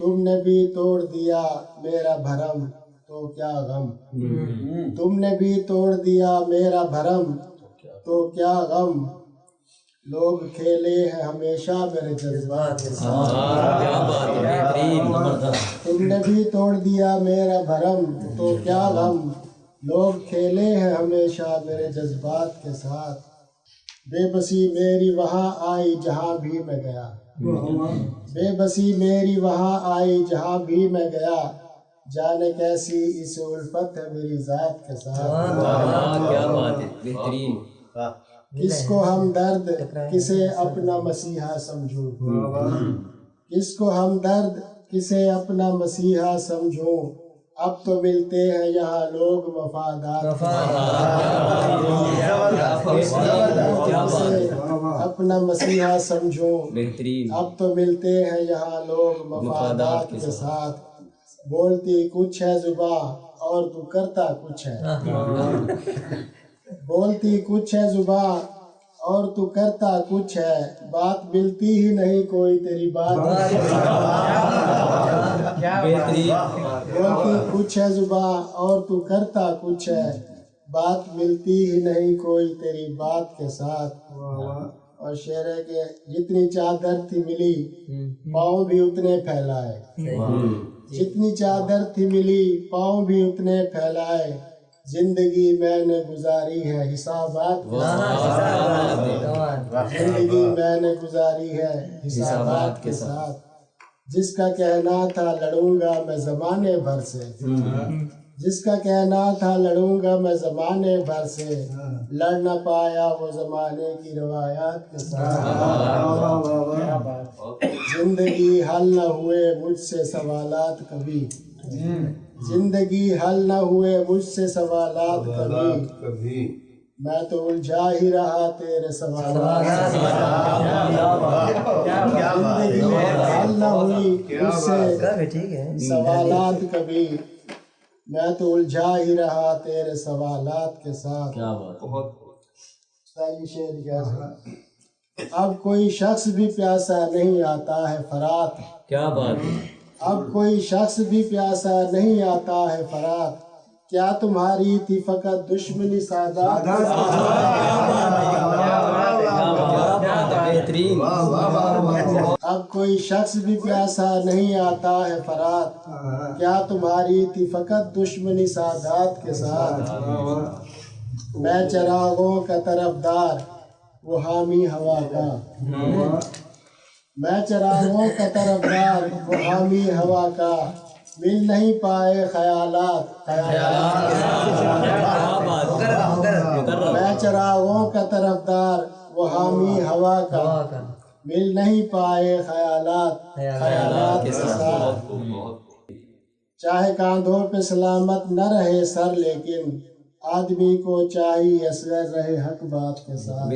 تم نے بھی توڑ دیا میرا بھرم تو کیا غم، تم نے بھی توڑ دیا میرا بھرم تو کیا غم، لوگ کھیلے ہیں ہمیشہ میرے جذبات کے ساتھ، تم نے بھی توڑ دیا میرا بھرم تو کیا غم، لوگ کھیلے ہیں ہمیشہ میرے جذبات کے ساتھ، بے بسی میری وہاں آئی جہاں بھی میں گیا، بے بسی میری وہاں آئی جہاں بھی میں گیا، جانے کیسی اس الفت ہے میری ذات کے ساتھ، کیا بات ہے، بہترین۔ کس کو ہم درد کسے اپنا مسیحا سمجھوں، کس کو ہم درد کسے اپنا مسیحا سمجھوں، اب تو ملتے ہیں یہاں لوگ وفادار، کسے اپنا مسیحا سمجھوں، اب تو ملتے ہیں یہاں لوگ مفادات کے ساتھ، بولتی کچھ ہے زباں اور تو کرتا کچھ ہے، بولتی کچھ ہے زباں اور تو کرتا کچھ ہے، بات ملتی ہی نہیں کوئی تیری بات، بولتی کچھ ہے زباں اور تو کرتا کچھ ہے، بات ملتی ہی نہیں کوئی تیری بات کے ساتھ، اور شعر ہے کہ جتنی چادر تھی ملی پاؤں بھی اتنے پھیلائے، جتنی چادر تھی ملی پاؤں بھی اتنے پھیلائے، زندگی میں نے گزاری ہے حسابات کے ساتھ، زندگی میں نے گزاری ہے حسابات کے ساتھ، جس کا کہنا تھا لڑوں گا میں زمانے بھر سے، جس کا کہنا تھا لڑوں گا میں زمانے بھر سے، لڑ نہ پایا وہ زمانے کی روایات کے ساتھ، زندگی حل نہ ہوئے مجھ سے سوالات کبھی، زندگی حل نہ ہوئے مجھ سے سوالات کبھی، میں تو الجھا ہی رہا تیرے سوالات سے، زندگی حل نہ ہوئی مجھ سے سوالات کبھی، میں تو الجھا ہی رہا تیرے سوالات کے ساتھ، اب کوئی شخص بھی پیاسا نہیں آتا ہے فرات، کیا بات ہے، اب کوئی شخص بھی پیاسا نہیں آتا ہے فرات، کیا تمہاری تھی فقط دشمنی سادات، بہترین، اب کوئی شخص بھی پیاسا نہیں آتا ہے فرات، کیا تمہاری تھی فقط دشمنی سادات کے ساتھ، میں چراغوں کا طرفدار وہ حامی ہوا کا، میں چراغوں کا طرفدار وہ حامی ہوا کا، مل نہیں پائے خیالات، میں چراغوں کا طرفدار وہ حامی ہوا کا، مل نہیں پائے خیالات کے ساتھ، چاہے کاندھوں پہ سلامت نہ رہے سر لیکن آدمی کو چاہیے اصغر رہے حق بات کے ساتھ۔